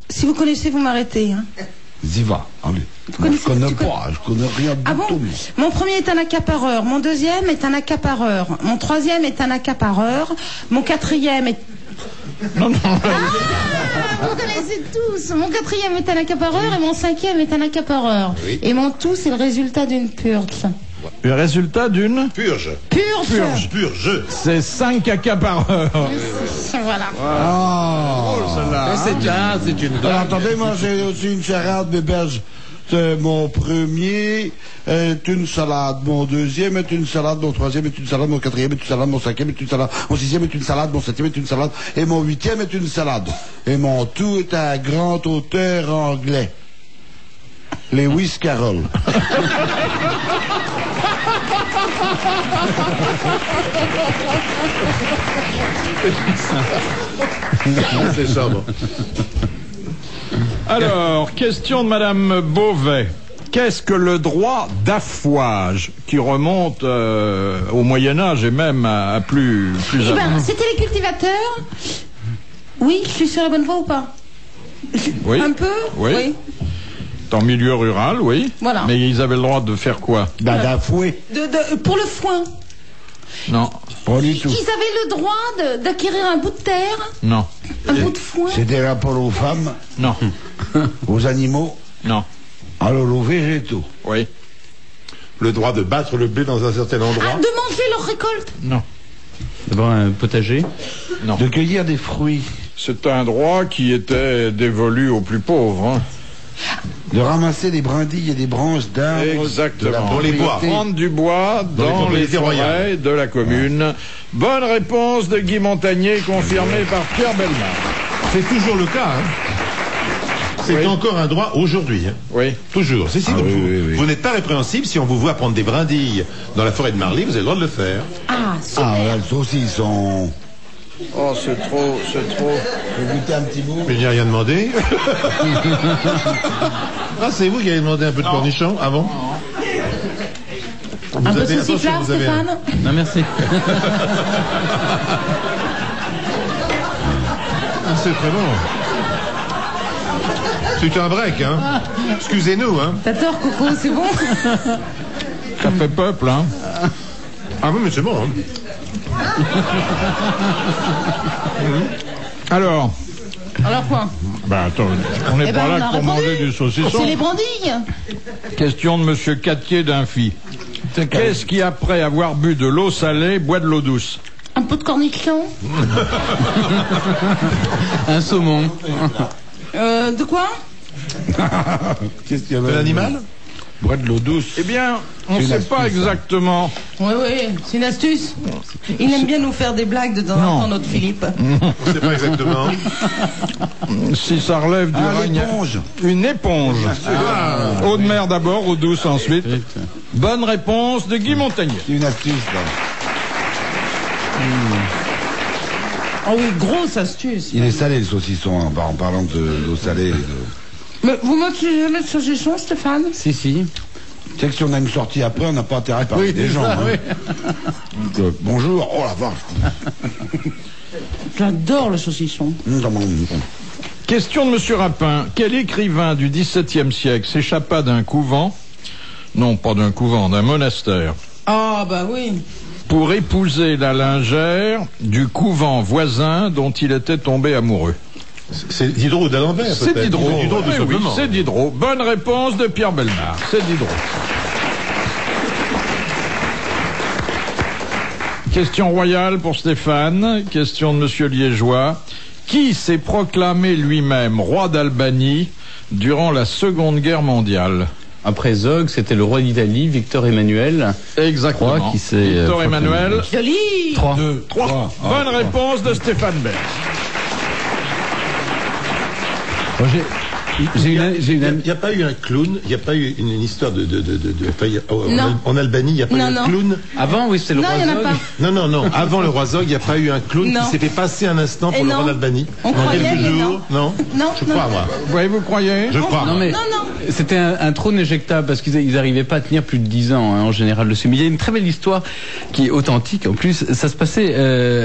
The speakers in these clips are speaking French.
Si vous connaissez, vous m'arrêtez. Hein. Ziva, allez. Moi, je connais pas, je connais rien du tout. Mon premier est un accapareur, mon deuxième est un accapareur, mon troisième est un accapareur, mon quatrième est... Non, non. Vous connaissez tous. Mon quatrième est un accapareur et mon cinquième est un accapareur. Oui. Et mon tout, c'est le résultat d'une purge. Le résultat d'une purge. Purge. Purge. C'est 5 accapareurs. Voilà. C'est une. Alors, attendez, moi j'ai aussi une charade, mes berges. Mon premier est une salade, mon deuxième est une salade, mon troisième est une salade, mon quatrième est une salade, mon cinquième est une salade, mon sixième est une salade, mon septième est une salade, et mon huitième est une salade. Et mon tout est un grand auteur anglais. Lewis Carroll. C'est ça, bon. Alors, question de Madame Beauvais. Qu'est-ce que le droit d'affouage qui remonte au Moyen-Âge et même à plus avant? C'était les cultivateurs. Oui, je suis sur la bonne voie ou pas? Oui. Un peu? Oui. En milieu rural, oui. Voilà. Mais ils avaient le droit de faire quoi? D'affouer. Pour le foin. Non. Pas du tout. Ils avaient le droit d'acquérir un bout de terre? Non. Un bout de foin? C'est des rapports aux femmes? Non. Aux animaux? Non. Alors aux végétaux? Oui. Le droit de battre le blé dans un certain endroit? De manger leur récolte? Non. D'avoir un potager? Non. De cueillir des fruits? C'est un droit qui était dévolu aux plus pauvres. Hein. De ramasser des brindilles et des branches d'arbres. Exactement. Dans les bois. Prendre du bois dans les forêts de la commune. Bonne réponse de Guy Montagnier, confirmée par Pierre Bellemare. C'est toujours le cas, hein. C'est encore un droit aujourd'hui. Hein. Oui. Toujours. C'est si donc vous n'êtes pas répréhensible si on vous voit prendre des brindilles dans la forêt de Marly, vous avez le droit de le faire. Ah, super. Ça aussi, ils sont... Oh, c'est trop. Je vais goûter un petit bout. Mais il n'y a rien demandé. Ah, c'est vous qui avez demandé un peu de cornichon avant? Un peu de sauciflard, Stéphane? Non, merci. C'est très bon. C'est un break, hein. Excusez-nous, hein. T'as tort, Coco, c'est bon? Ça fait peuple, hein. Ah oui, mais c'est bon, hein. Alors quoi? Attends, on n'est pas là pour manger du saucisson. C'est les brandilles. Question de Monsieur Cattier d'Infi. Qu'est-ce qui, après avoir bu de l'eau salée, boit de l'eau douce? Un peu de cornichon. Un saumon. De quoi? Qu'est-ce qu'il y a De l'animal? Boire de l'eau douce. Eh bien, on ne sait pas exactement. Oui, c'est une astuce. Il aime bien nous faire des blagues de temps en temps, notre Philippe. On ne sait pas exactement. Si ça relève du règne. L'éponge. Une éponge. Eau de mer d'abord, eau douce ensuite. Bonne réponse de Guy Montagnier. C'est une astuce, là. Oh oui, grosse astuce. Il est salé, le saucisson, hein, en parlant d'eau salée. Mais vous mangez jamais de saucisson, Stéphane? Si. Tu sais que si on a une sortie après, on n'a pas intérêt à parler des gens. Hein. Donc, bonjour, oh la vache. J'adore le saucisson. Question de Monsieur Rapin. Quel écrivain du XVIIe siècle s'échappa d'un couvent, non pas d'un couvent, d'un monastère, Ah, bah oui. pour épouser la lingère du couvent voisin dont il était tombé amoureux? C'est Diderot d'Alembert, C'est peut-être. Diderot. Diderot, tout Oui, simplement. c'est Diderot. Bonne réponse de Pierre Bellemare. C'est Diderot. Question royale pour Stéphane. Question de Monsieur Liégeois. Qui s'est proclamé lui-même roi d'Albanie durant la Seconde Guerre mondiale? Après Zog, c'était le roi d'Italie, Victor Emmanuel. Exactement. Qui s'est Victor Emmanuel. Joli. 3. Bonne réponse de Stéphane Bern. Il n'y a pas eu un clown, il n'y a pas eu une histoire en Albanie, il n'y a pas eu un clown. Avant, oui, c'était le roi Non, il n'y en a pas. Non. Avant le roi Zog, il n'y a pas eu un clown qui s'est fait passer un instant pour le roi d'Albanie. On croyait, mais non. Non. Je crois, moi. Vous croyez? Je crois. Non, mais c'était un trône éjectable parce qu'ils n'arrivaient pas à tenir plus de 10 ans, en général, dessus. Mais il y a une très belle histoire qui est authentique. En plus, ça se passait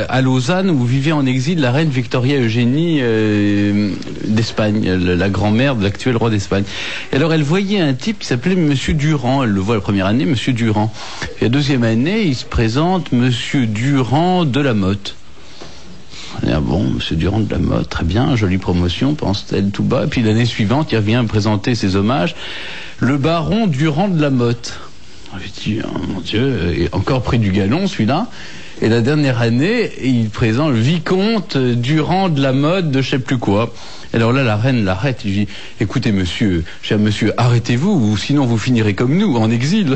à Lausanne, où vivait en exil la reine Victoria Eugénie d'Espagne, la grand-mère de l'actuel roi d'Espagne. Et alors, elle voyait un type qui s'appelait Monsieur Durand. Elle le voit la première année, Monsieur Durand. Et la deuxième année, il se présente Monsieur Durand de la Motte. Ah bon, Monsieur Durand de la Motte, très bien, jolie promotion, pense-t-elle tout bas. Et puis l'année suivante, il revient présenter ses hommages, le baron Durand de la Motte. Je dis, oh, mon Dieu, et encore pris du galon celui-là. Et la dernière année, il présente le vicomte Durand de la Motte de je sais plus quoi. Alors là, la reine l'arrête. Il dit, écoutez, monsieur, cher monsieur, arrêtez-vous, ou sinon vous finirez comme nous, en exil.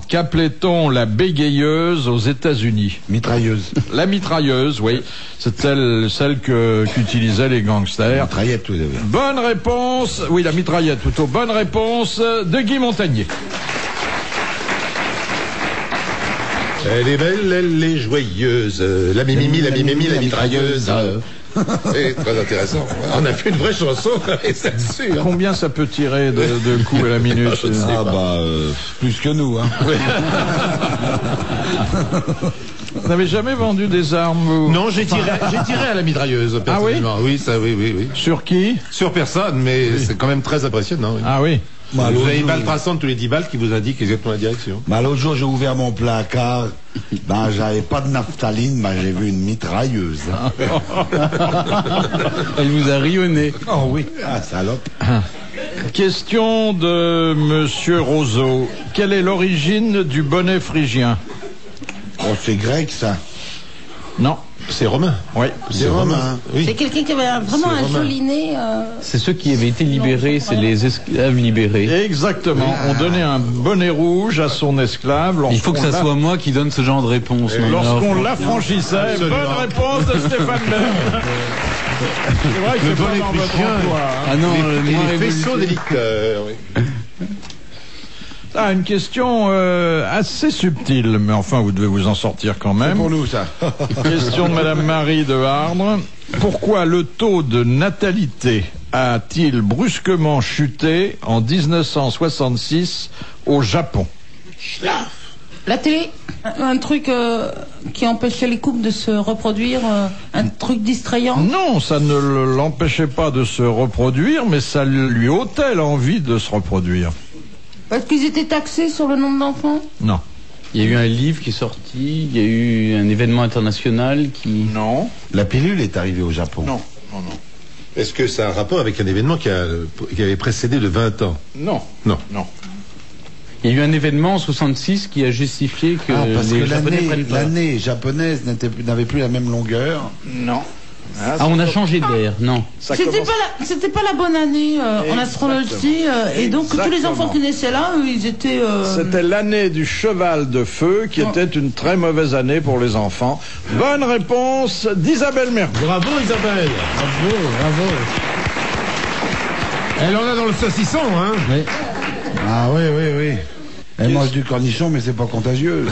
Qu'appelait-on la bégayeuse aux États-Unis? Mitrailleuse. La mitrailleuse, oui. C'est celle qu'utilisaient les gangsters. Mitraillette, tout d'abord. Bonne réponse. Oui, la mitraillette plutôt. Bonne réponse de Guy Montagnier. Elle est belle, elle est joyeuse. La mimimi, la mitrailleuse. C'est très intéressant. On a fait une vraie chanson, et c'est sûr. Combien ça peut tirer de coups à la minute? Plus que nous, hein. Vous n'avez jamais vendu des armes, vous? Non, j'ai tiré à la mitrailleuse, personnellement. Ah oui? Oui. Sur qui? Sur personne, mais c'est quand même très impressionnant. Oui. Ah oui. Vous avez une balle traçante tous les 10 balles qui vous indiquent exactement la direction. L'autre jour, j'ai ouvert mon placard. J'avais pas de naphtaline, j'ai vu une mitrailleuse. Elle vous a rayonné. Oh oui. Ah, salope. Question de Monsieur Roseau. Quelle est l'origine du bonnet phrygien? Oh, c'est grec, ça. Non. C'est romain. Oui. C'est romain. Oui. C'est quelqu'un qui avait vraiment un joli nez. C'est ceux qui avaient été libérés, c'est les esclaves libérés. Exactement. On donnait un bonnet rouge à son esclave. Il faut que ça soit moi qui donne ce genre de réponse. Lorsqu'on l'affranchissait. Bonne réponse de Stéphane Bern. C'est vrai que c'est pas dans votre emploi. Ah non, les faisceaux des liqueurs. Oui. Ah, une question assez subtile, mais enfin, vous devez vous en sortir quand même. C'est pour nous, ça. Question de Madame Marie de Hardre. Pourquoi le taux de natalité a-t-il brusquement chuté en 1966 au Japon? La télé, un truc qui empêchait les couples de se reproduire, un truc distrayant. Non, ça ne l'empêchait pas de se reproduire, mais ça lui ôtait l'envie de se reproduire. Parce qu'ils étaient taxés sur le nombre d'enfants? Non. Il y a eu un livre qui est sorti, il y a eu un événement international qui... Non. La pilule est arrivée au Japon. Non. Est-ce que ça a un rapport avec un événement qui avait précédé de 20 ans? Non. Il y a eu un événement en 66 qui a justifié que les Japonais prennent pas. L'année japonaise n'avait plus la même longueur. Non. On a changé d'air, non. C'était pas la bonne année en astrologie, et donc tous les enfants qui naissaient là, ils étaient... C'était l'année du cheval de feu, qui était une très mauvaise année pour les enfants. Bonne réponse d'Isabelle Mergo. Bravo Isabelle. Bravo. Elle en a dans le saucisson, hein. Oui. Ah oui. Elle mange du cornichon, mais c'est pas contagieux.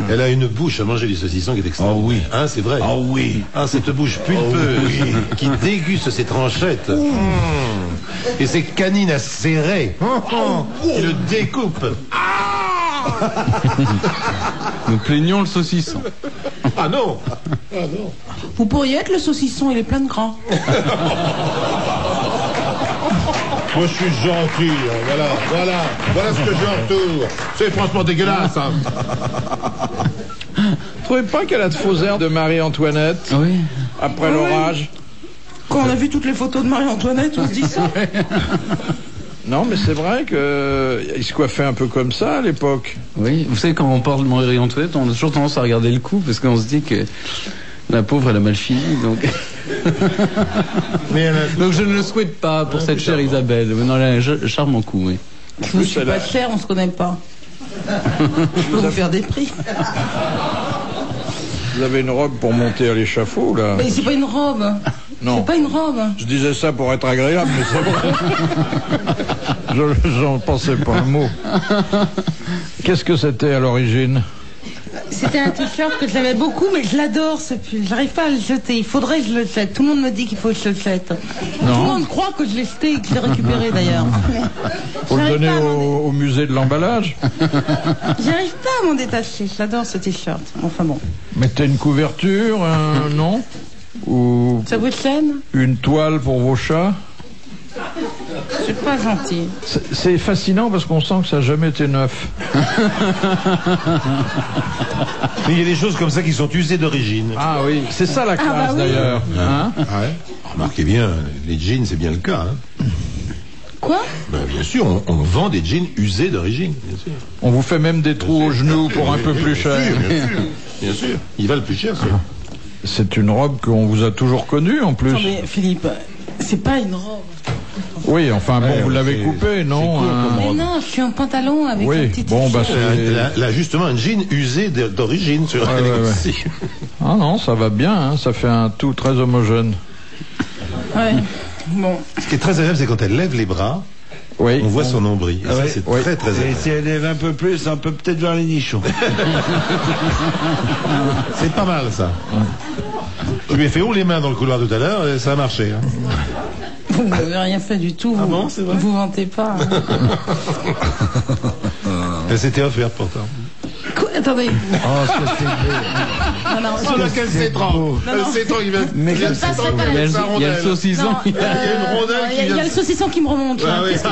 Elle a une bouche à manger du saucisson qui est extraordinaire. Oh oui. Hein, c'est vrai. Oh oui. Ah, cette bouche pulpeuse qui déguste ses tranchettes. Et ses canines à serrer. Qui le découpe. Nous plaignons le saucisson. Ah non. Vous pourriez être le saucisson, il est plein de gras. Moi, je suis gentil. Voilà ce que j'ai en retour. C'est franchement dégueulasse. Hein. Vous trouvez pas qu'elle a de faux airs de Marie-Antoinette? Oui. Après l'orage? Quand on a vu toutes les photos de Marie-Antoinette, on se dit ça. Non, mais c'est vrai qu'il se coiffait un peu comme ça à l'époque. Oui, vous savez, quand on parle de Marie-Antoinette, on a toujours tendance à regarder le coup, parce qu'on se dit que la pauvre, elle a mal fini, donc... Donc je ne le souhaite pas pour cette chère Isabelle. Mais non, elle a un charmant coup, oui. Je ne suis pas chère, on se connaît pas. Je peux vous faire des prix. Vous avez une robe pour monter à l'échafaud, là? Mais c'est pas une robe. Non. C'est pas une robe. Je disais ça pour être agréable, mais c'est vrai. J'en pensais pas un mot. Qu'est-ce que c'était à l'origine? C'était un t-shirt que j'aimais beaucoup, mais je l'adore ce pull. J'arrive pas à le jeter. Il faudrait que je le jette. Tout le monde me dit qu'il faut que je le jette. Non. Tout le monde croit que je l'ai jeté et que je l'ai récupéré d'ailleurs. Faut le J'arrive donner pas à m'en au musée de l'emballage? J'arrive pas à m'en détacher. J'adore ce t-shirt. Enfin bon. Mettez une couverture, non? Ou Ça vous gêne? une toile pour vos chats? C'est pas gentil. C'est fascinant parce qu'on sent que ça n'a jamais été neuf. Mais il y a des choses comme ça qui sont usées d'origine. Ah oui, c'est ça la classe bah oui. d'ailleurs. Hein? Ouais. Remarquez bien, les jeans, c'est bien le cas. Hein. Quoi? Ben, bien sûr, on vend des jeans usés d'origine, bien sûr. On vous fait même des trous aux genoux pour un peu plus cher. Bien sûr, bien sûr. Il va le plus cher, ça. C'est une robe qu'on vous a toujours connue en plus. Non mais Philippe, c'est pas une robe. Oui, enfin bon, Ouais, vous l'avez c'est- coupé, non? c'est court comme Mais robe. non, je suis en pantalon avec Oui, un petit bon, bah, t-shirt. Là, justement, un jean usé d'origine sur Ouais, ouais, ouais. Ah non, ça va bien, hein, ça fait un tout très homogène. Ouais. Bon. Ce qui est très agréable, c'est quand elle lève les bras, Oui. on voit son nombril. Et ça, Ouais. c'est Oui. très, très Et agréable. si elle lève un peu plus, on peut peut-être vers les nichons. C'est pas mal, ça. Je lui ai fait haut les mains dans le couloir tout à l'heure et ça a marché. Hein. Vous n'avez rien fait du tout. Ah Vous, bon, c'est vrai vous vantez pas. Elle s'était offerte pourtant. Quoi? Attendez. Oh, ça c'est beau. Non, non, Oh là, quel cétran! non. Le cétran, il vient. Mais il vient de je passerai s'étendre pas avec Il y a le, sa il y a le rondelle. saucisson. Non, Il y a une rondelle qui il y a vient. le saucisson qui me remonte. Là. Ah oui. Qu'est-ce que-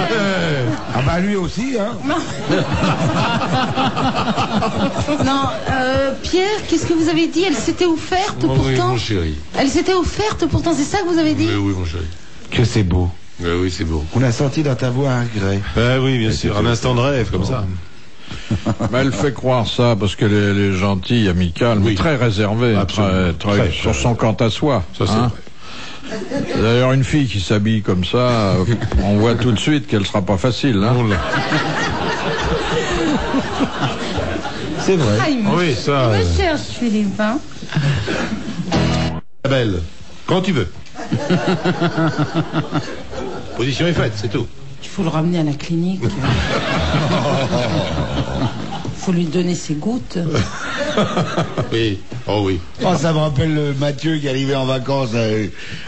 Ah bah lui aussi, hein. Non, Pierre, qu'est-ce que vous avez dit? Elle s'était offerte Oh oui, pourtant. mon chéri. Elle s'était offerte pourtant, c'est ça que vous avez dit? Mais oui, mon chéri. Que c'est beau. Mais oui, c'est beau. On a senti dans ta voix un regret. Ah oui, bien sûr. Un instant de rêve comme ça. Mais elle fait croire ça parce qu'elle est gentille, amicale, mais Oui. très réservée, Absolument. très sur son quant à soi. Ça, c'est hein. vrai. D'ailleurs, une fille qui s'habille comme ça, on voit tout de suite qu'elle sera pas facile. Hein. On l'a. C'est vrai. Ah, il me, Oui, ça. il me cherche, Philippe. Hein. Belle. Quand tu veux. Position est faite, c'est tout. Il faut le ramener à la clinique. Il faut lui donner ses gouttes. Oui. Oh oui. Oh, ça me rappelle Mathieu qui arrivait en vacances.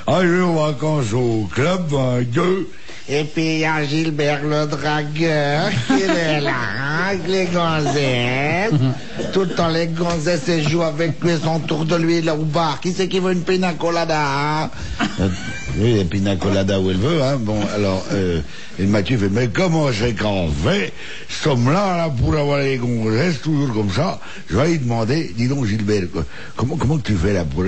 Un jour en vacances au club, un deux. Et puis il y a Gilbert le dragueur qui est là, hein, avec les gonzesses. Tout le temps les gonzesses elles jouent avec lui, elles sont autour de lui là au bar. Qui c'est qui veut une pina colada, hein? Oui, la pina colada où elle veut, hein. Bon, alors, et Mathieu fait, mais comment j'ai qu'on fait? Sommes là pour avoir les gonzesses, toujours comme ça. Je vais lui demander, dis donc Gilbert, quoi, comment tu fais là pour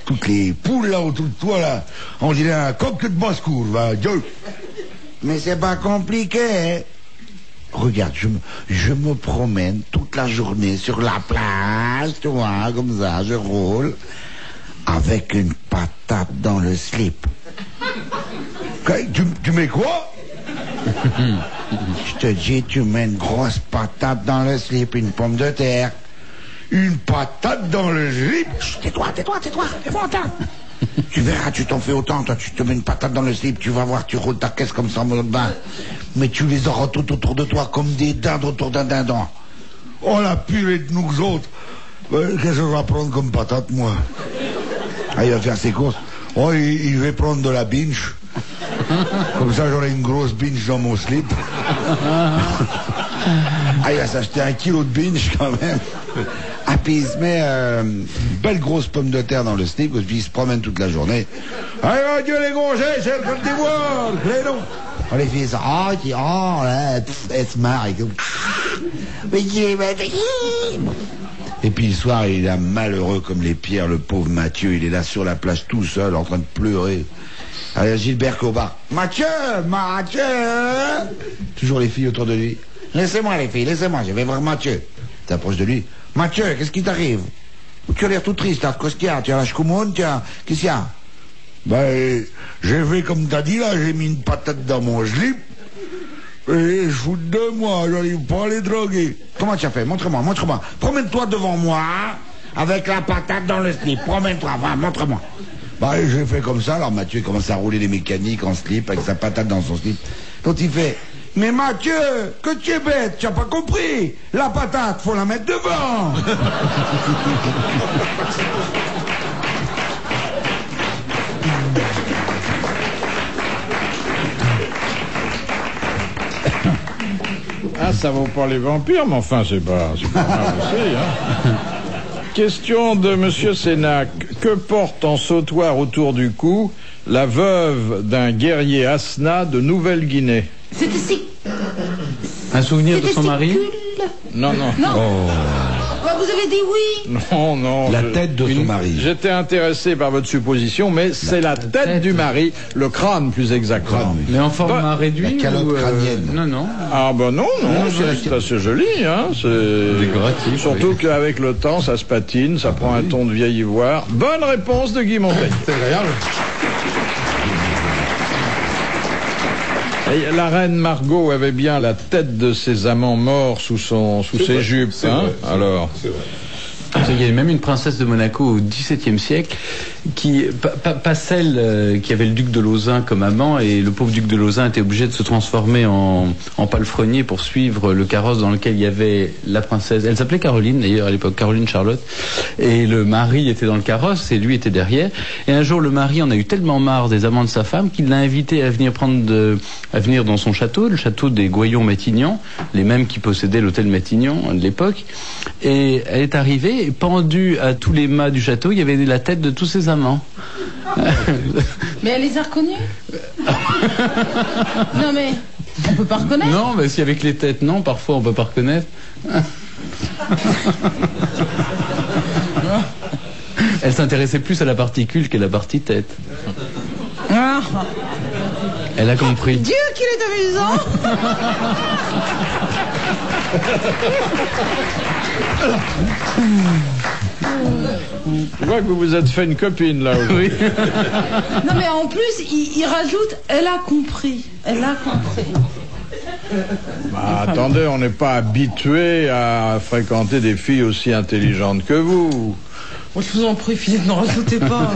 toutes les poules là autour de toi là? On dirait un coq de basse-cour, va, Dieu. Mais c'est pas compliqué, hein. Regarde, je me promène toute la journée sur la plage, tu vois, comme ça, je roule, avec une patate dans le slip. Tu mets quoi? Je te dis, tu mets une grosse patate dans le slip, une pomme de terre. Une patate dans le slip? Chut, tais-toi, attends. Tu verras, tu t'en fais autant, toi, tu te mets une patate dans le slip, tu vas voir, tu roules ta caisse comme ça en mode bain. Mais tu les auras tout autour de toi, comme des dindes autour d'un dindon. Oh, la purée de nous autres. Qu'est-ce que je vais prendre comme patate, moi? Ah, il va faire ses courses. Oh, il va prendre de la binge. Comme ça, j'aurai une grosse binge dans mon slip. Ah, il va s'acheter 1 kilo de binge, quand même. Ah, puis il se met une belle grosse pomme de terre dans le slip, puis il se promène toute la journée. Allez, adieu les gonzesses, c'est le Côte d'Ivoire, clénon. Oh, les filles, là, elles se marrent. Et puis le soir, il est là malheureux comme les pierres, le pauvre Mathieu, il est là sur la plage tout seul, en train de pleurer. Allez, Gilbert Cobar. Mathieu! Toujours les filles autour de lui. Laissez-moi les filles, laissez-moi, je vais voir Mathieu. T'approches de lui. Mathieu, qu'est-ce qui t'arrive? Tu as l'air tout triste, là. Qu'est-ce qu'il y a? Tu as la choumoune, qu'est-ce qu'il y a? Ben, j'ai fait comme t'as dit, là, j'ai mis une patate dans mon slip. je fous de moi, j'arrive pas à les droguer. Comment tu as fait? Montre-moi. Promène-toi devant moi, avec la patate dans le slip. Promène-toi, montre-moi. Bah, j'ai fait comme ça, alors Mathieu commence à rouler les mécaniques en slip, avec sa patate dans son slip. Donc il fait, mais Mathieu, que tu es bête, tu as pas compris. La patate, faut la mettre devant. Ah, ça vaut pas les vampires, mais enfin, c'est pas mal aussi, hein. Question de Monsieur Sénac. Que porte en sautoir autour du cou la veuve d'un guerrier Asna de Nouvelle-Guinée? C'était si... Un souvenir de son mari? Non. Bah, vous avez dit oui. Non. La tête de son mari. J'étais intéressé par votre supposition, mais c'est la tête du mari, le crâne plus exactement. Mais en format réduit? La calotte crânienne. Non. Ah ben non, c'est assez joli, hein. C'est décoratif. Surtout qu'avec le temps, ça se patine, ça prend un ton de vieil ivoire. Bonne réponse de Guy Montaigne. C'est agréable. Et la reine Margot avait bien la tête de ses amants morts sous ses jupes, hein. Alors. C'est vrai. Il y a même une princesse de Monaco au XVIIe siècle qui, pas celle qui avait le duc de Lauzun comme amant, et le pauvre duc de Lauzun était obligé de se transformer en palefrenier pour suivre le carrosse dans lequel il y avait la princesse. Elle s'appelait Caroline d'ailleurs à l'époque, Caroline Charlotte, et le mari était dans le carrosse et lui était derrière. Et un jour le mari en a eu tellement marre des amants de sa femme qu'il l'a invité à venir dans son château, le château des Goyon-Matignon, les mêmes qui possédaient l'hôtel Matignon de l'époque. Et elle est arrivée, et pendue à tous les mâts du château, il y avait la tête de tous ses amants. Mais elle les a reconnus? Non mais, on peut pas reconnaître? Non, mais si avec les têtes, non, parfois on peut pas reconnaître. Elle s'intéressait plus à la particule qu'à la partie tête. Ah. Elle a compris. Dieu qu'il est amusant. Je vois que vous vous êtes fait une copine là aujourd'hui. Oui. Non mais en plus, il rajoute, elle a compris. Bah, attendez, on n'est pas habitué à fréquenter des filles aussi intelligentes que vous. Moi, je vous en prie, Philippe, n'en rajoutez pas.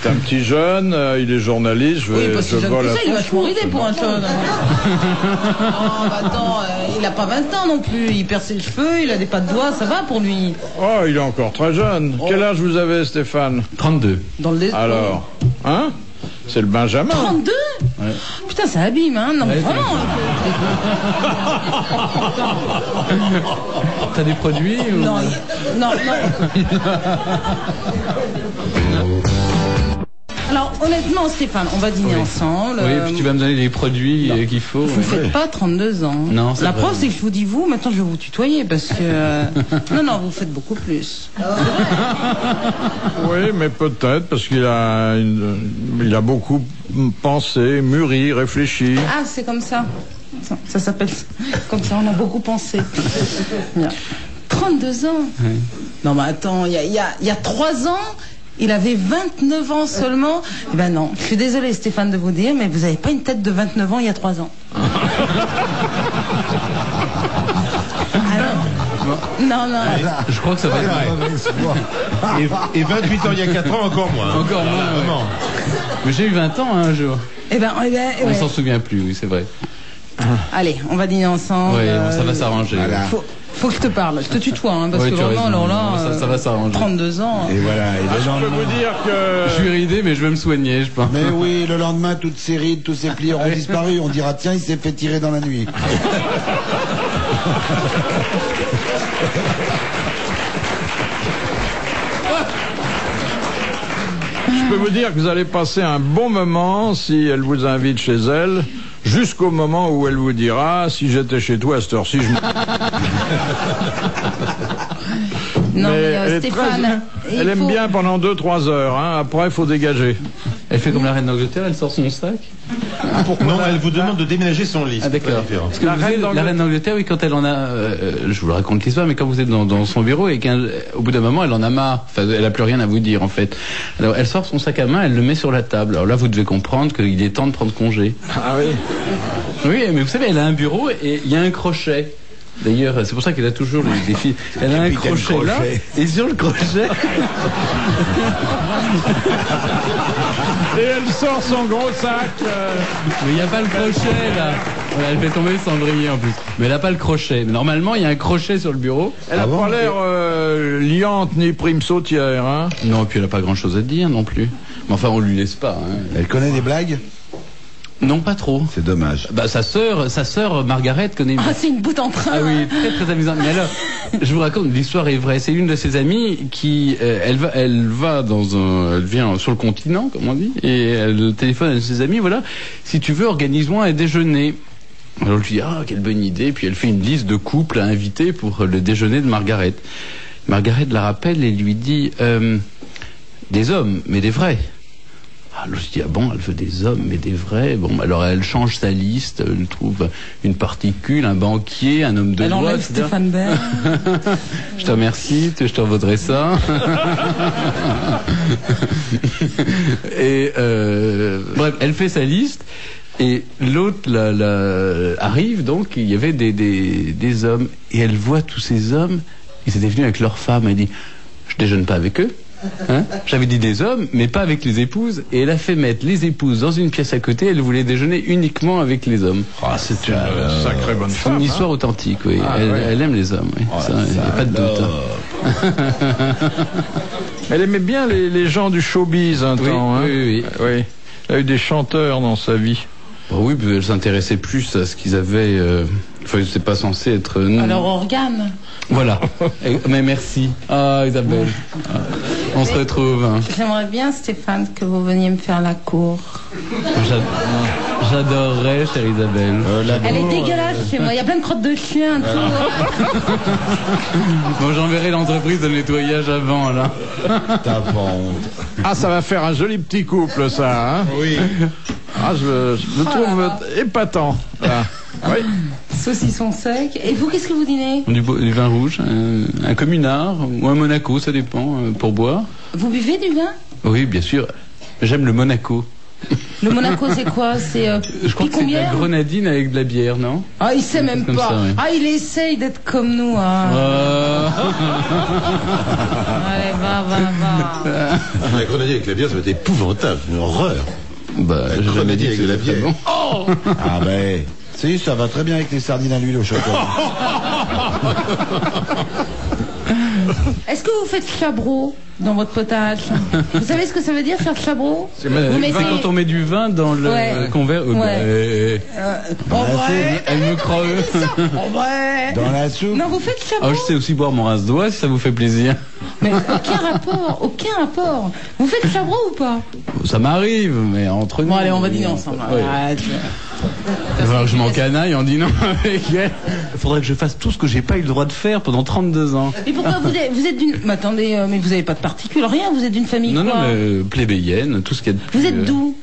C'est un petit jeune, il est journaliste, je vole à il est vachement ridé pour un jeune. Non, bah attends, il a pas 20 ans non plus, il perd ses cheveux, il a des pas de doigts, ça va pour lui. Oh, il est encore très jeune. Quel âge vous avez, Stéphane? 32. Dans le désert. Alors, hein? C'est le Benjamin. 32 Ouais. Putain, ça abîme, hein? Non, mais vraiment. T'as des produits ou... Non. Alors, honnêtement, Stéphane, on va dîner ensemble. Oui, puis tu vas me donner les produits qu'il faut. Vous faites pas 32 ans. Non, c'est la vrai. preuve, c'est que je vous dis vous, maintenant je vais vous tutoyer parce que... Non, vous faites beaucoup plus. Oui, mais peut-être, parce qu'il a, il a beaucoup pensé, mûri, réfléchi. Ah, c'est comme ça. Ça s'appelle comme ça, on a beaucoup pensé. Bien. 32 ans. Oui. Non, mais attends, il y a 3 ans... Il avait 29 ans seulement. Eh ben non, je suis désolée Stéphane de vous dire, mais vous n'avez pas une tête de 29 ans il y a 3 ans. Non. Je crois que ça va être vrai. Et 28 ans il y a 4 ans, encore moins. Encore moins. Vraiment. Mais j'ai eu 20 ans un jour. Eh ben, On s'en souvient plus, oui, c'est vrai. Allez, on va dîner ensemble. Oui, ça va s'arranger. Voilà. Faut que je te parle. Je te tutoie, hein, parce Oui, que tu as vraiment, raison. alors là, Ça va s'arranger. 32 ans. Et voilà. Et le Je peux lendemain... vous dire que... Je suis ridé, mais je vais me soigner, je pense. Mais oui, le lendemain, toutes ces rides, tous ces plis auront disparu. On dira, tiens, il s'est fait tirer dans la nuit. Je peux vous dire que vous allez passer un bon moment si elle vous invite chez elle, jusqu'au moment où elle vous dira, si j'étais chez toi à cette heure-ci, je... Non, mais elle est Stéphane, elle aime bien pendant 2-3 heures, hein. Après, il faut dégager. Elle fait comme la reine d'Angleterre, elle sort son sac. Non, elle vous demande de déménager son lit. Ah d'accord. Parce que La reine d'Angleterre, oui, quand elle en a, je vous le raconte l'histoire, mais quand vous êtes dans son bureau et qu'au bout d'un moment, elle en a marre. Enfin, elle a plus rien à vous dire en fait. Alors, elle sort son sac à main, elle le met sur la table. Alors là, vous devez comprendre qu'il est temps de prendre congé. Ah oui. Oui, mais vous savez, elle a un bureau et il y a un crochet. D'ailleurs, c'est pour ça qu'elle a toujours les défis. Elle a un crochet là, et sur le crochet. Et elle sort son gros sac. Mais il n'y a pas le crochet là. Voilà, elle fait tomber le cendrier en plus. Mais elle n'a pas le crochet. Mais normalement, il y a un crochet sur le bureau. Elle a pas l'air liante ni prime sautière, hein. Non, puis elle n'a pas grand chose à dire non plus. Mais enfin, on lui laisse pas. Hein. Elle connaît des blagues? Non, pas trop. C'est dommage. Bah, sa sœur Margaret connaît. Ah, c'est une boute en train. Ah oui, très très amusant. Mais alors, je vous raconte, l'histoire est vraie. C'est une de ses amies qui, elle vient sur le continent, comme on dit, et elle téléphone à ses amis. Voilà, si tu veux, organise-moi un déjeuner. Alors je lui dis quelle bonne idée. Puis elle fait une liste de couples à inviter pour le déjeuner de Margaret. Margaret la rappelle et lui dit des hommes, mais des vrais. Alors je dis bon, elle veut des hommes, mais des vrais. Bon, alors elle change sa liste, elle trouve une particule, un banquier, un homme de loi. Elle enlève Stéphane Bern. Je te remercie, je te revaudrai ça. Et bref, elle fait sa liste. Et l'autre arrive, donc il y avait des hommes. Et elle voit tous ces hommes, ils étaient venus avec leurs femmes. Elle dit, je déjeune pas avec eux. Hein, j'avais dit des hommes, mais pas avec les épouses. Et elle a fait mettre les épouses dans une pièce à côté. Elle voulait déjeuner uniquement avec les hommes. C'est une sacrée bonne femme. Une histoire authentique, oui. Elle aime les hommes, oui. Il n'y a pas de doute. Hein. Elle aimait bien les gens du showbiz un temps. Hein. Oui. Elle a eu des chanteurs dans sa vie. Oui, elle s'intéressait plus à ce qu'ils avaient. Enfin, c'est pas censé être. Alors, organe. Voilà. Mais merci. Ah, Isabelle. On se retrouve. Hein. J'aimerais bien, Stéphane, que vous veniez me faire la cour. J'adorerais, chère Isabelle. Elle est dégueulasse chez moi. Il y a plein de crottes de chien, tout. Bon, j'enverrai l'entreprise de nettoyage avant, là. T'as pas honte. Ah, ça va faire un joli petit couple, ça. Hein. Oui. Ah, je le trouve épatant. Là. Oui. Saucisson sec. Et vous, qu'est-ce que vous dînez? Du vin rouge, un communard ou un Monaco, ça dépend, pour boire. Vous buvez du vin? Oui, bien sûr. J'aime le Monaco. Le Monaco, c'est quoi? C'est je crois que c'est de la grenadine avec de la bière, non? Ah, il sait même pas. Ça, oui. Ah, il essaye d'être comme nous. Hein. Allez, va. La grenadine avec la bière, ça va être épouvantable, une horreur. Bah, la grenadine avec de la bière. Bon. Oh ah ben, si, ça va très bien avec les sardines à l'huile au chocolat. Est-ce que vous faites chabreau dans votre potage? Vous savez ce que ça veut dire, faire chabreau? Vous mettez... Quand on met du vin dans le converre... En vrai, elle me croit. En vrai. Dans la soupe. Non, vous faites chabreau. Je sais aussi boire mon rince-doigt si ça vous fait plaisir. Mais aucun rapport. Vous faites chabreau ou pas? Ça m'arrive, mais entre nous... Bon, allez, on va dîner ensemble. Ouais. Ah, il va falloir que je m'en canaille en dînant avec elle. Il faudrait que je fasse tout ce que j'ai pas eu le droit de faire pendant 32 ans. Mais pourquoi vous êtes d'une... Mais attendez, mais vous avez pas de particules, rien, vous êtes d'une famille Non, quoi? non, mais plébéienne, tout ce qu'il y a de plus... Vous êtes d'où?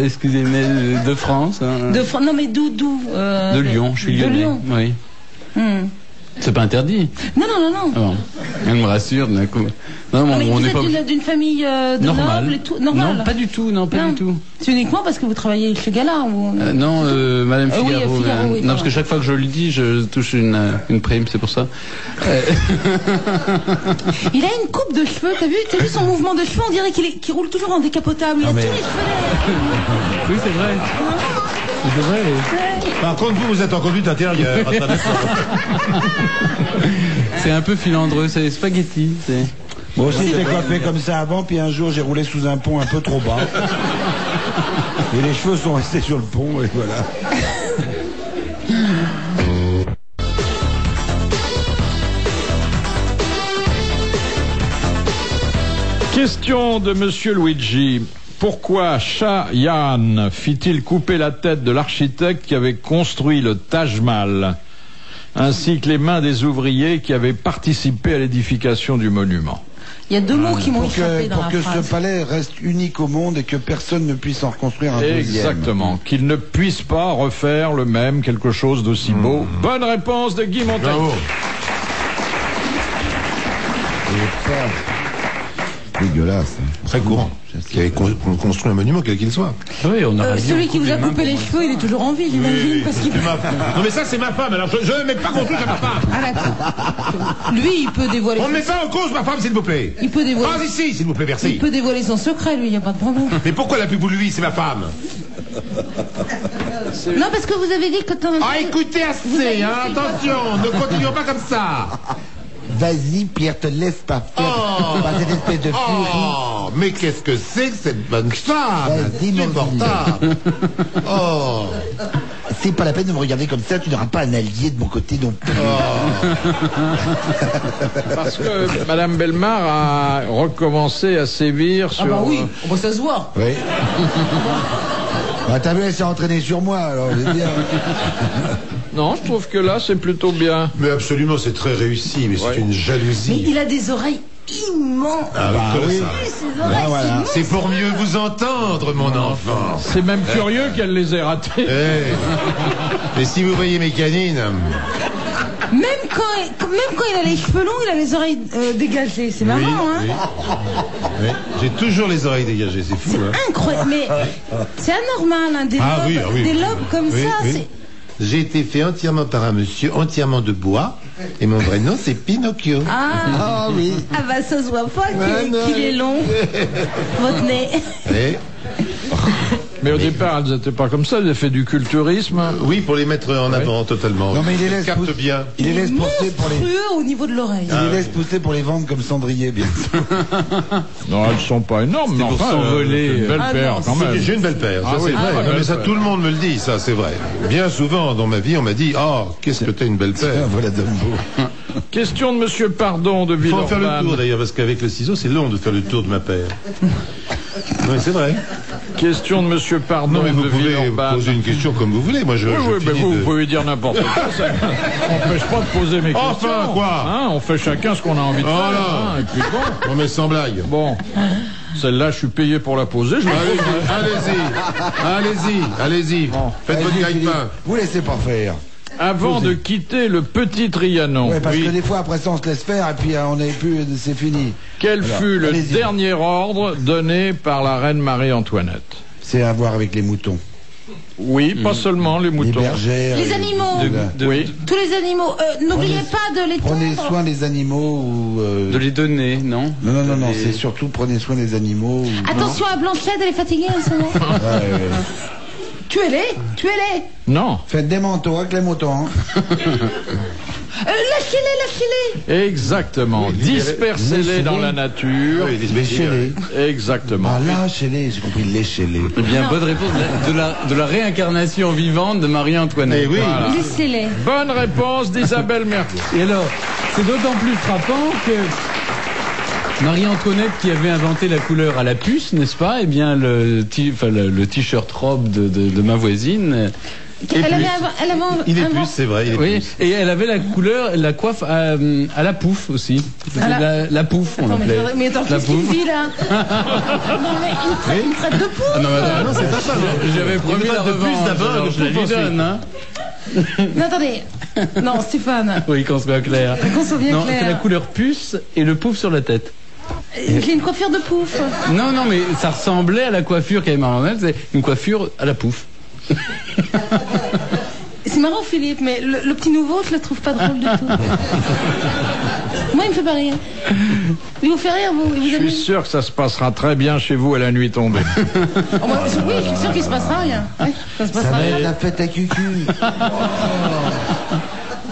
Excusez-moi, de France. Hein. Non, mais d'où De Lyon, je suis lyonnais. De Lyon. Oui. C'est pas interdit. Non. Ah bon. Elle me rassure d'un coup. Non, mais on vous n'est pas êtes d'une famille de nobles et tout. Normal. Non, pas du tout. Non, pas du tout. C'est uniquement parce que vous travaillez chez Gala ou... Non, Madame Figaro. Oui, Figaro, oui, non, parce que chaque fois que je le dis, je touche une prime, c'est pour ça. Il a une coupe de cheveux, t'as vu son mouvement de cheveux, on dirait qu'il roule toujours en décapotable. Il a tous les cheveux. Oui, c'est vrai. C'est vrai. Par contre, vous êtes en conduite intérieure. C'est un peu filandreux, c'est spaghetti. Moi aussi, j'ai coiffé comme ça avant, puis un jour, j'ai roulé sous un pont un peu trop bas. Et les cheveux sont restés sur le pont, et voilà. Question de Monsieur Luigi. Pourquoi Shah Jahan fit-il couper la tête de l'architecte qui avait construit le Taj Mahal, ainsi que les mains des ouvriers qui avaient participé à l'édification du monument? Il y a deux mots qui m'ont échappé dans pour la que phrase. ce palais reste unique au monde et que personne ne puisse en reconstruire un deuxième. Exactement. Qu'il ne puisse pas refaire le même, quelque chose d'aussi beau. Bonne réponse de Guy Montagnier. Bravo. C'est pas dégueulasse. Très courant. Qui avait construit un monument, quel qu'il soit. Oui, on a Celui qui vous a coupé les cheveux, il est toujours en vie, j'imagine, parce qu'il... Non mais ça c'est ma femme, alors je ne mets pas contre à ma femme. Ah d'accord. Lui, il peut dévoiler... On ne met pas en cause ma femme, s'il vous plaît. Il peut dévoiler... Pas ici, s'il vous plaît, Il merci. peut dévoiler son secret, lui, il n'y a pas de problème. Mais pourquoi la pub pour lui, c'est ma femme? Non, parce que vous avez dit que... Ah, écoutez assez, hein, attention, ne continuons pas comme ça. Vas-y, Pierre, te laisse pas faire par cette espèce de furie. Oh, mais qu'est-ce que c'est que cette bonne femme? Vas-y, mon Insupportable. Oh. C'est pas la peine de me regarder comme ça, tu n'auras pas un allié de mon côté non plus. Parce que Madame Bellemare a recommencé à sévir sur... Ah bah oui, ça se voit. Oui. Bah, t'as vu, elle s'est entraînée sur moi, alors je veux dire. Non, je trouve que là, c'est plutôt bien. Mais absolument, c'est très réussi, mais c'est une Mais jalousie. il a des oreilles immenses. Ah oui, colossal. Ses oreilles, voilà. c'est immense. C'est pour mieux vous entendre, mon enfant. C'est même curieux qu'elle les ait ratés. Mais si vous voyez mes canines, Même quand il a les cheveux longs, il a les oreilles dégagées. C'est marrant, hein. oui, j'ai toujours les oreilles dégagées, c'est fou. Hein. Incroyable. Mais c'est anormal, hein, des lobes, des lobes comme Oui, ça. oui. C'est... J'ai été fait entièrement par un monsieur, entièrement de bois, et mon vrai nom c'est Pinocchio. Ah oui. Ah bah ça se voit pas Ouais, non. qu'il est long, votre nez. Eh, Mais au départ, elles n'étaient pas comme ça, elles avaient fait du culturisme. oui, pour les mettre en avant totalement. Non, mais il les laisse capte pousser. bien. Il les laisse pousser pour les... Monstrueux au niveau de l'oreille. Il les laisse pousser pour les vendre comme cendrier, bien sûr. Non, elles sont pas énormes, mais pour enfin, s'envoler. c'est une belle Ah paire non, quand même. J'ai une belle paire, ça Ah c'est oui, vrai. ah Non, ouais, mais ça ouais. tout le monde me le dit, ça c'est vrai. Bien souvent dans ma vie on m'a dit « Oh, qu'est-ce que t'as une belle paire !» Voilà Dumbo. Question de Monsieur Pardon de Il faut en faire le Villeurbanne. tour d'ailleurs, parce qu'avec le ciseau c'est long de faire le tour de ma paire. Oui, c'est vrai. Question de Monsieur Pardon Non mais vous de pouvez Villeurbanne. poser une question comme vous voulez. Moi je Oui, oui, mais finis vous de- pouvez dire n'importe quoi. Ça n'empêche pas de poser mes Enfin, questions. quoi Hein, on fait chacun ce qu'on a envie de faire. Voilà. Hein, et puis bon. Non mais sans blague. Bon, celle-là, je suis payé pour la poser. Je la pose. Allez-y. Faites votre Allez-y, gagne-pain. Philippe. Vous laissez pas faire. Avant de quitter le petit Trianon, Ouais, parce que des fois, après ça, on se laisse faire et puis on n'est plus, c'est fini. quel Alors, fut le allez-y. dernier ordre donné par la reine Marie-Antoinette? C'est à voir avec les moutons. Oui, pas seulement les Les moutons. bergères. Les animaux. Oui. Tous les animaux. N'oubliez pas de les Prenez tondre. soin des animaux ou... De les donner, non? Non, Les- c'est surtout prenez soin des animaux ou... Attention à Blanchette, elle est fatiguée en ce moment. Ouais. Tuez-les. Non, Faites des manteaux avec les moutons. Hein. Lâchez-les. exactement. Dispersez-les Laissez-les. dans la nature. Oui, Léchez-les. Exactement. Ah, lâchez-les, j'ai compris, léchez-les. Eh bien, bonne réponse de la réincarnation vivante de Marie-Antoinette. Eh oui. Voilà. Laissez-les. Bonne réponse d'Isabelle Mergo. Et alors, c'est d'autant plus frappant que Marie-Antoinette, qui avait inventé la couleur à la puce, n'est-ce pas? Eh bien, le t-shirt robe de ma voisine. Elle avait Il est plus, c'est vrai, il est Oui, plus. et elle avait la coiffe à la pouffe aussi. C'était la pouffe, on Attends, l'appelait. mais attends, La qu'est-ce qu'il pouffe. dit là? Non mais il traite de pouffe. Ah non, mais attends, non, c'est pas ça, non. j'avais promis Il la traite de puce revanche, d'abord, alors de je la pouffe lui ensuite. donne, hein. Non attendez. Non Stéphane. Oui, qu'on soit clair. Qu'on soit bien Non, clair. c'est la couleur puce et le pouffe sur la tête. J'ai une coiffure de pouffe. Non, mais ça ressemblait à la coiffure qu'avait Marie-Antoinette, c'est une coiffure à la pouffe. C'est marrant Philippe, mais le petit nouveau, je le trouve pas drôle du tout. Moi, il me fait pas rire. Il vous fait rire, vous? Il vous Je suis amuse? sûr que ça se passera très bien chez vous à la nuit tombée. Oh, moi, oui, je suis sûr qu'il se passera rien. Ouais, ça se Ça passera va rien. être la fête à cucu.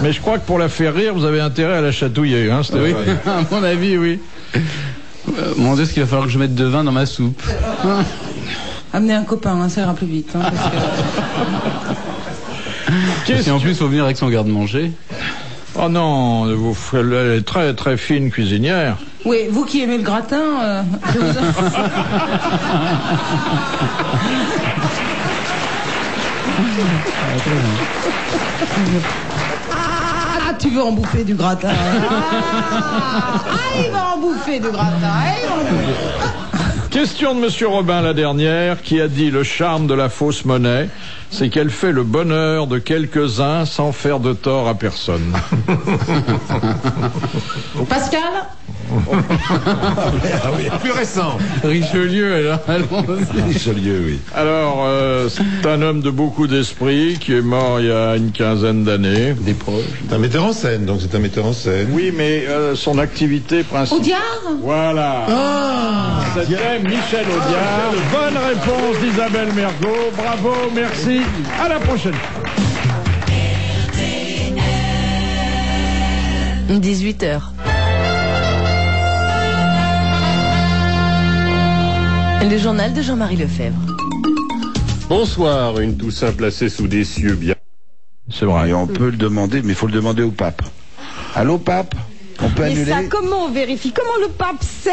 Mais je crois que pour la faire rire, vous avez intérêt à la chatouiller, hein, Stéphane. Oui, à mon avis, oui. Mon Dieu, ce qu'il va falloir que je mette de vin dans ma soupe. Amenez un copain, hein, ça ira plus vite. Hein, parce que... Et en plus, il faut venir avec son garde-manger. Oh non, elle est très très fine cuisinière. Oui, vous qui aimez le gratin, je vous Tu veux en bouffer du gratin. Il va en bouffer du gratin. Question de Monsieur Robin, la dernière, qui a dit: le charme de la fausse monnaie, c'est qu'elle fait le bonheur de quelques-uns sans faire de tort à personne. Pascal? Plus récent. Richelieu, alors. Richelieu, oui. Alors, c'est un homme de beaucoup d'esprit qui est mort il y a une quinzaine d'années. Des proches. C'est un metteur en scène, donc c'est un metteur en scène. Oui, mais son activité principale... Audiard? Voilà. C'était Michel Audiard. Bonne réponse d'Isabelle Mergo. Bravo, merci. À la prochaine. 18h. Le journal de Jean-Marie Lefebvre. Bonsoir, une Toussaint placée sous des cieux bien. C'est vrai. Et on peut le demander, mais il faut le demander au pape. Allô, pape? On peut Mais annuler? ça, comment on vérifie? Comment le pape sait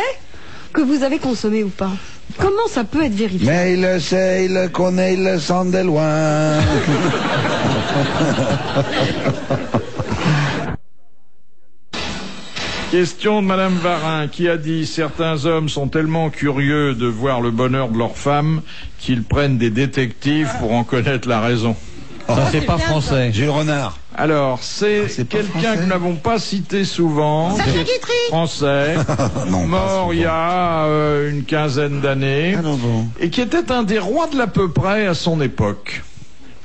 que vous avez consommé ou pas? Comment ça peut être vérifié? Mais il le sait, il le connaît, il le sent de loin. Question de Madame Varin, qui a dit: certains hommes sont tellement curieux de voir le bonheur de leur femme qu'ils prennent des détectives pour en connaître la raison. Ça, c'est pas français. Jules Renard. Alors, c'est pas quelqu'un français. que nous n'avons pas cité souvent. Sacha Guitry. Français, Non, mort pas il y a une quinzaine d'années, Ah non, bon. et qui était un des rois de l'à peu près à son époque.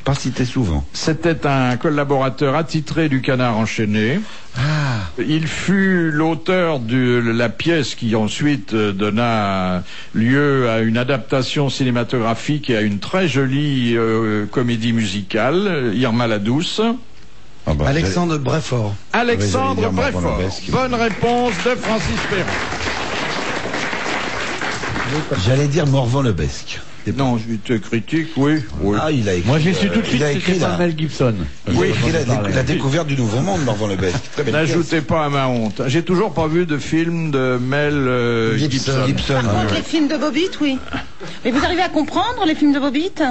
Pas cité souvent. C'était un collaborateur attitré du Canard enchaîné. Il fut l'auteur de la pièce qui ensuite donna lieu à une adaptation cinématographique et à une très jolie comédie musicale, Irma la Douce. Ah bah, Alexandre Breffort. Alexandre j'allais dire Morvan Breffort. Lebesque. Bonne réponse de Francis Perrin. J'allais dire Morvan Lebesque. Non, je te critique, oui. Ah, il a écrit. Moi, j'ai su tout de il suite a que écrit c'était pas là. Mel Gibson. Il a Oui. écrit la découverte du Nouveau Monde, Morvan Lebesque. Très belle pièce. N'ajoutez pas à ma honte. J'ai toujours pas vu de film de Mel Gibson. Gibson. Donc les films de Bobbitt, oui. Mais vous arrivez à comprendre les films de Bobbitt?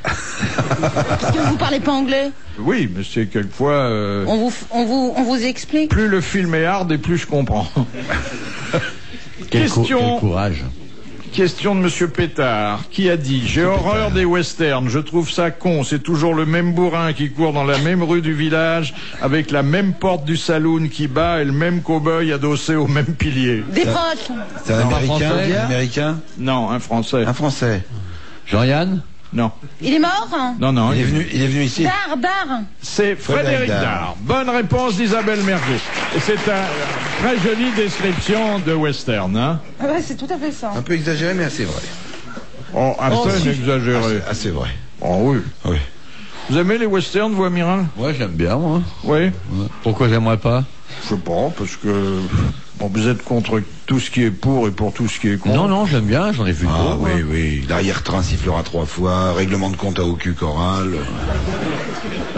Parce que vous parlez pas anglais. Oui, mais c'est quelquefois... On vous explique. plus le film est hard et plus je comprends. Quel Question, courage. question de Monsieur Pétard, qui a dit: j'ai horreur des westerns, je trouve ça con, c'est toujours le même bourrin qui court dans la même rue du village, avec la même porte du saloon qui bat et le même cow-boy adossé au même pilier. Des proches. C'est un Américain, Français. Américain? Non, un Français. Un Français. Jean-Yann? Non, Il est mort? non, non. Il est venu ici. Dar. C'est Frédéric Dard. Bonne réponse d'Isabelle Mergo. Et c'est une très jolie description de western, hein? Ah ouais, c'est tout à fait ça. Un peu exagéré, mais assez vrai. Oh, à peine exagéré. Assez vrai. Oh oui. Oui. Vous aimez les westerns, vous, Amiral? Ouais, j'aime bien, moi. Oui. Pourquoi j'aimerais pas? Je sais pas, parce que bon, vous êtes contre tout ce qui est pour et pour tout ce qui est contre. Non, non, j'aime bien, j'en ai vu Ah d'autres. oui, oui. L'arrière-train sifflera 3 fois, règlement de compte à au cul choral.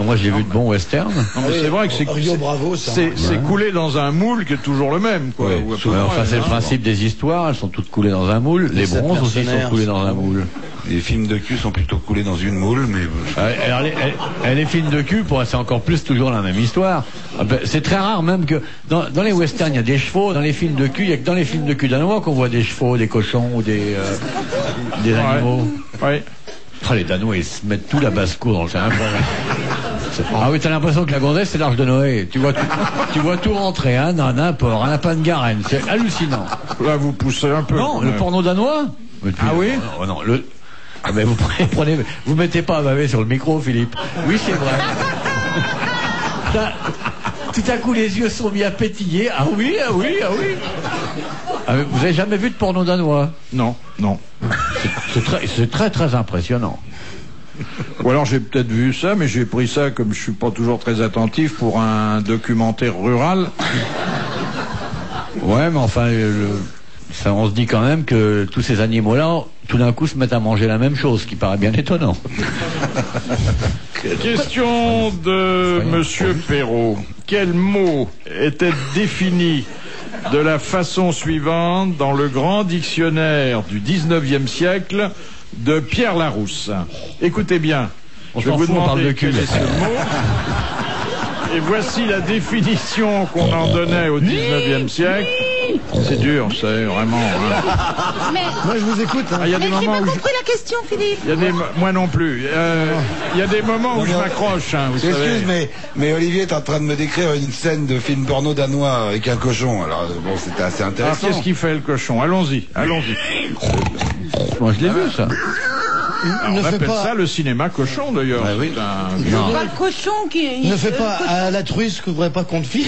Moi, j'ai vu de bons westerns. Non, mais c'est vrai que Rio Bravo, ça. c'est coulé dans un moule qui est toujours le même, quoi. Ouais, Ou à peu Ouais, près, enfin, c'est le hein. principe des histoires, elles sont toutes coulées dans un moule. Les sept bronzes aussi sont mercenaires coulés dans un moule. Les films de cul sont plutôt coulés dans une moule, mais... Alors, les films de cul, pour c'est encore plus toujours la même histoire. Ah ben, c'est très rare même que dans les westerns, il y a des chevaux. Dans les films de cul, il y a que dans les films de cul danois qu'on voit des chevaux, des cochons ou des animaux. Ouais. Ah, les Danois, ils se mettent tout la basse-cour, c'est incroyable. Ah oui, t'as l'impression que la gonzesse, c'est l'Arche de Noé. Tu vois tout rentrer, un âne, un porc, un lapin de Garenne. C'est hallucinant. Là, vous poussez un peu. Non, quand le même. porno danois. Ah oui? Non, Ah ben vous mettez pas à baver sur le micro, Philippe. Oui, c'est vrai. Tout à coup, les yeux sont mis à pétiller. Ah oui, ah oui, ah oui. Ah, mais vous avez jamais vu de porno danois? Non, non. C'est très, très impressionnant. Ou alors j'ai peut-être vu ça, mais j'ai pris ça, comme je suis pas toujours très attentif, pour un documentaire rural. Ouais, mais enfin, on se dit quand même que tous ces animaux-là, tout d'un coup, se mettent à manger la même chose, ce qui paraît bien étonnant. Question de Monsieur Perrault. Quel mot était défini de la façon suivante dans le grand dictionnaire du 19e siècle de Pierre Larousse? Écoutez bien. On Je vais s'en vous fout, on parle demander de cul. quel est ce mot. Et voici la définition qu'on en donnait au 19e siècle. C'est dur, c'est vraiment. Hein. Mais, Moi, je vous écoute. Hein. Ah, il y a des mais j'ai moments pas où compris la question, Philippe. moi non plus. Il y a des moments où je m'accroche, hein, vous savez. Excuse, mais Olivier est en train de me décrire une scène de film porno danois avec un cochon. Alors, bon, c'était assez Alors, intéressant. qu'est-ce qu'il fait le cochon? Allons-y. Moi, je l'ai vu, ça. On appelle ça le cinéma cochon, d'ailleurs. Ouais, oui. C'est Non. Pas le cochon qui. Ne fais pas à la truie ce que voudrait pas qu'on te file.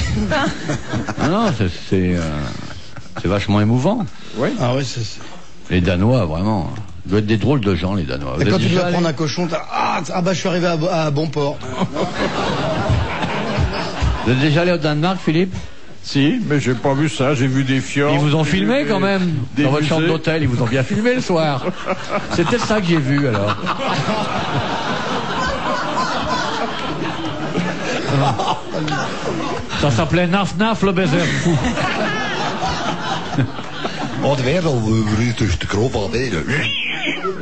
Non, c'est vachement émouvant. Ah ouais, c'est. Les Danois, vraiment. Ils doivent être des drôles de gens, les Danois. Et Vous quand êtes tu déjà dois allé prendre un cochon, ah bah je suis arrivé à bon port. Vous êtes déjà allé au Danemark, Philippe? Si, mais j'ai pas vu ça. J'ai vu des fjords. Ils vous ont j'ai filmé vu quand même des dans votre musées. chambre d'hôtel, ils vous ont bien filmé le soir. C'est peut-être ça que j'ai vu alors. Ça s'appelait Naf Naf le baiser fou.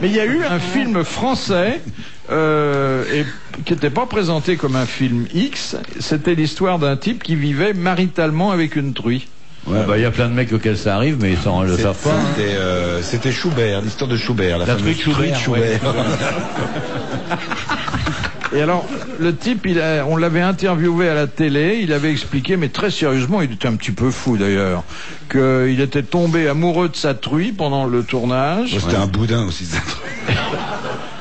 Mais il y a eu un film français qui n'était pas présenté comme un film X. C'était l'histoire d'un type qui vivait maritalement avec une truie. Ouais, bah il y a plein de mecs auxquels ça arrive, mais ils le savent pas. Hein. C'était Schubert, l'histoire de Schubert. La truie de Schubert. Et alors, le type, on l'avait interviewé à la télé, il avait expliqué, mais très sérieusement, il était un petit peu fou d'ailleurs, qu'il était tombé amoureux de sa truie pendant le tournage. C'était un boudin aussi, ça.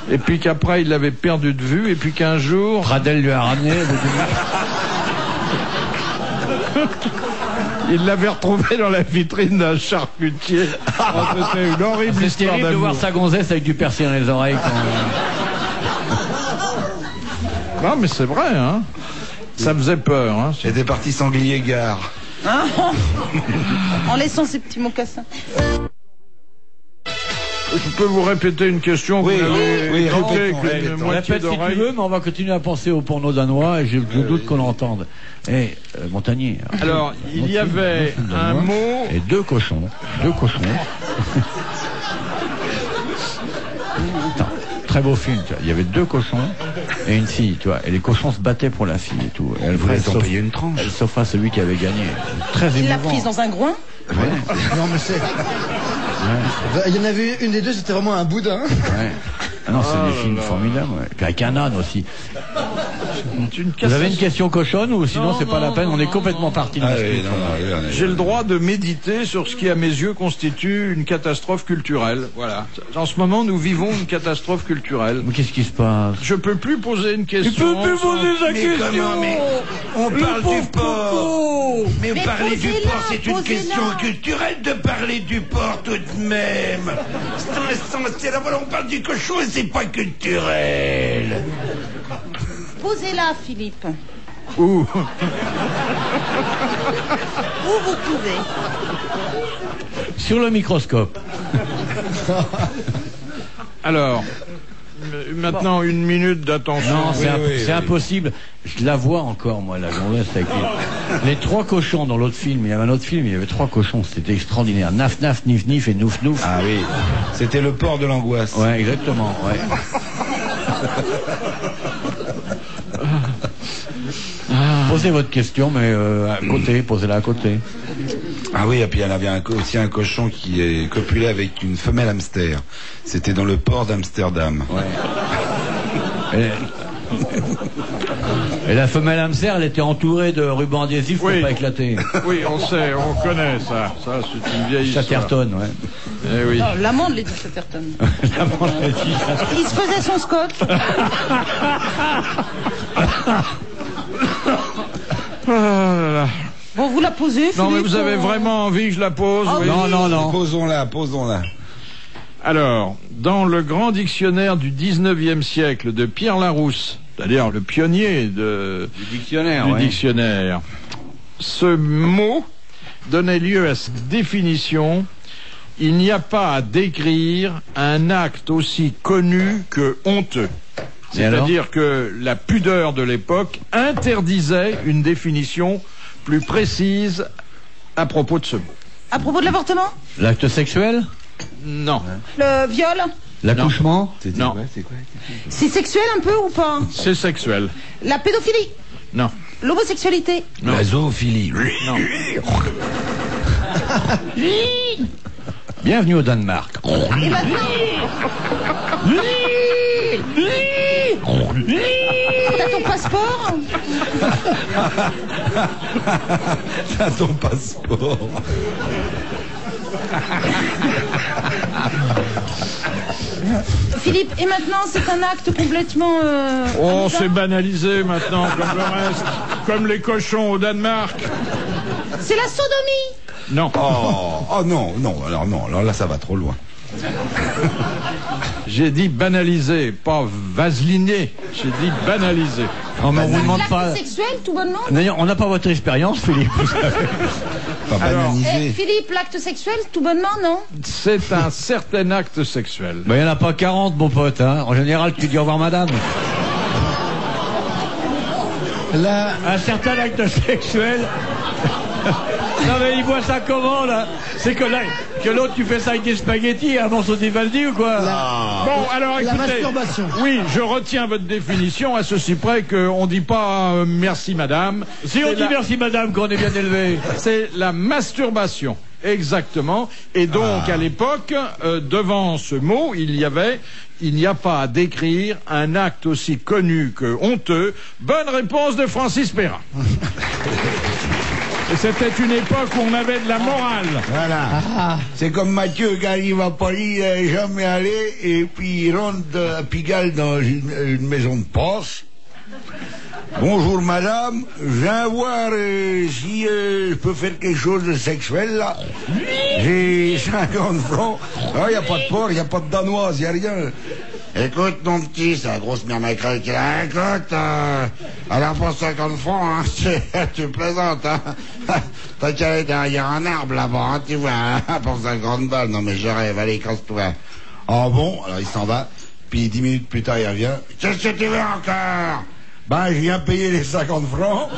Et puis qu'après, il l'avait perdu de vue, et puis qu'un jour... Pradel lui a ramené. Il l'avait retrouvé dans la vitrine d'un charcutier. Oh, c'était une horrible C'est histoire terrible de d'amour. voir sa gonzesse avec du persil dans les oreilles. Non, mais c'est vrai, hein. Ça faisait peur, hein. J'étais parti sanglier-gare. Hein en laissant ces petits mocassins. Je peux vous répéter une question que Oui, vous avez oui, écoutée répétons, avec une répétons. moitié Répète si tu d'oreille. veux, mais on va continuer à penser au porno danois et je doute qu'on l'entende. Montagnier. Alors, il y avait un mot... Et deux cochons. Attends, très beau film, tu vois. Il y avait deux cochons et une fille, tu vois. Et les cochons se battaient pour la fille et tout. Et elle voulait Ils ont payé une tranche. Elle s'offrait à celui qui avait gagné. Très Il l'a émouvant. prise dans un groin. Non mais c'est. Il y en avait une des deux, c'était vraiment un boudin. Ouais. Ah non, c'est des films formidables. Ouais. Puis avec un âne aussi. Vous avez une question cochonne ou sinon c'est pas la peine, on est complètement parti de Ah la oui, discussion. non, J'ai le droit de méditer sur ce qui, à mes yeux, constitue une catastrophe culturelle. Voilà. En ce moment, nous vivons une catastrophe culturelle. Mais qu'est-ce qui se passe? Je peux plus poser une question. Tu peux plus poser sa question. comment, mais on parle du porc. Mais parler du posez-la, porc, c'est une posez-la. question culturelle de parler du porc tout de même. C'est essentiel. Voilà, on parle du cochon et c'est pas culturel. Posez-la, Philippe. Ouh. Où vous pouvez. Sur le microscope. Alors, maintenant, une minute d'attention. Non, c'est oui, c'est impossible. Je la vois encore, moi, la gonzesse avec les trois cochons dans l'autre film. Il y avait un autre film, il y avait trois cochons. C'était extraordinaire. Naf, naf, nif, nif et nouf, nouf. Ah oui, c'était le porc de l'angoisse. Ouais, exactement, ouais. Posez votre question, mais à côté, posez-la à côté. Ah oui, et puis il y en avait aussi un cochon qui est copulé avec une femelle hamster. C'était dans le port d'Amsterdam. Et la femelle hamster, elle était entourée de rubans adhésifs pour Oui. pas éclater. Oui, on sait, on connaît ça. Ça, c'est une vieille histoire. Chatterton, ouais. Eh oui. Non, l'amant de Lady Chatterton. Il se faisait son scotch. Ah là là. Bon, vous la posez, Philippe. Non, mais vous avez vraiment envie que je la pose? Ah oui. oui. Non. Posons-la. Alors, dans le grand dictionnaire du 19e siècle de Pierre Larousse, c'est-à-dire le pionnier du dictionnaire, ce mot donnait lieu à cette définition: il n'y a pas à décrire un acte aussi connu que honteux. C'est-à-dire que la pudeur de l'époque interdisait une définition plus précise à propos de ce mot. À propos de l'avortement? L'acte sexuel? Non. Le viol? L'accouchement? Non. C'est sexuel un peu ou pas? C'est sexuel. La pédophilie? Non. L'homosexualité. Non. La zoophilie. Non. Bienvenue au Danemark. Et maintenant, t'as ton passeport? T'as ton passeport. Philippe, et maintenant c'est un acte complètement... Oh, anodin. c'est banalisé maintenant, comme le reste. Comme les cochons au Danemark. C'est la sodomie. Non. Oh non, alors là ça va trop loin. J'ai dit banalisé, pas vaseliné. J'ai dit banalisé. Non, mais on vous demande L'acte pas. sexuel, tout bonnement? D'ailleurs, on n'a pas votre expérience, Philippe. Vous savez. Pas Alors, banalisé. Philippe, l'acte sexuel, tout bonnement, non? C'est un certain acte sexuel. Ben, il n'y en a pas 40, mon pote. Hein. En général, tu dis au revoir, madame. Là, Un certain acte sexuel. Non, mais il voit ça comment, là? C'est que là, que l'autre, tu fais ça avec des spaghettis, un morceau d'Ivaldi ou quoi? Bon, alors la écoutez. masturbation. Oui, je retiens votre définition à ceci près qu'on dit pas merci madame. Si on C'est dit la- merci, madame, qu'on est bien élevé. C'est la masturbation. Exactement. Et donc, à l'époque, devant ce mot, il n'y a pas à décrire un acte aussi connu que honteux. Bonne réponse de Francis Perrin. Et c'était une époque où on avait de la morale. Voilà. C'est comme Mathieu quand il va à Paris, il n'est jamais allé, et puis il rentre à Pigalle dans une maison de poste. Bonjour madame, je viens voir si je peux faire quelque chose de sexuel là. J'ai 50 francs. Ah, il n'y a pas de porc, il n'y a pas de danoise, il n'y a rien. Écoute mon petit, c'est la grosse merde à craquer. Écoute, elle a pas 50 francs, hein. Tu plaisantes, hein. T'as qu'à aller derrière un arbre là-bas, hein, tu vois, hein, pour 50 balles. Non mais je rêve, allez, casse-toi. Ah bon, alors il s'en va, puis 10 minutes plus tard il revient. Qu'est-ce que tu veux encore? Ben, je viens payer les 50 francs.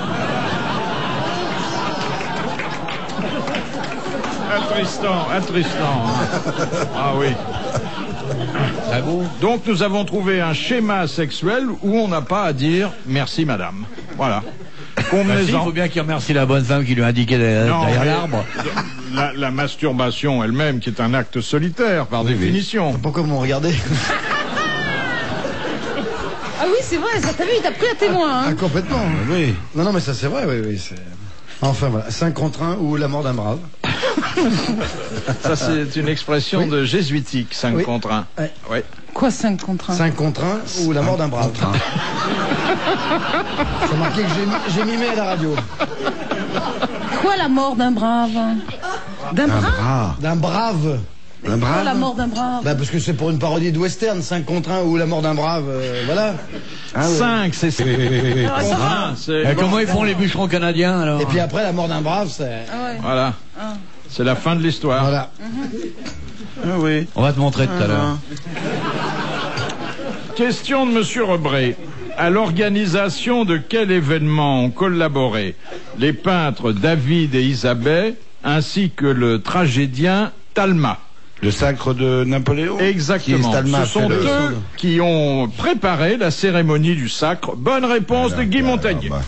Attristant. Ah oui. Ah bon? Donc nous avons trouvé un schéma sexuel où on n'a pas à dire merci madame. Voilà. Il Convenez-en. faut bien qu'il remercie la bonne femme qui lui a indiqué Non, derrière mais l'arbre. La masturbation elle-même, qui est un acte solitaire par définition. pourquoi vous me regardez? Ah oui, c'est vrai, ça t'a vu, il t'a pris à témoin. Ah, Hein. complètement. Oui. Non, mais ça c'est vrai, oui. C'est... Enfin voilà, 5 contre 1 ou la mort d'un brave. Ça, c'est une expression de jésuitique, 5 Oui. contre 1. Ouais. Ouais. Quoi, 5 contre 1? 5 contre 1 ou la mort d'un brave. C'est marqué que j'ai mimé à la radio. Quoi, la mort d'un brave? D'un brave? Ah, D'un brave. un Quoi, brave. la mort d'un brave? Bah parce que c'est pour une parodie de western, 5 contre 1 ou la mort d'un brave, voilà. 5, c'est ça. Ah, c'est- Et comment ils font les bûcherons canadiens alors? Et puis après la mort d'un brave, c'est... Ah ouais. Voilà. C'est la fin de l'histoire. Voilà. Ah oui. On va te montrer tout à l'heure. Question de Monsieur Rebré. À l'organisation de quel événement ont collaboré les peintres David et Isabelle ainsi que le tragédien Talma? Le sacre de Napoléon. Exactement. Qui est Talma, Ce sont fait le- eux qui ont préparé la cérémonie du sacre. Bonne réponse de Guy Montagnier. bah.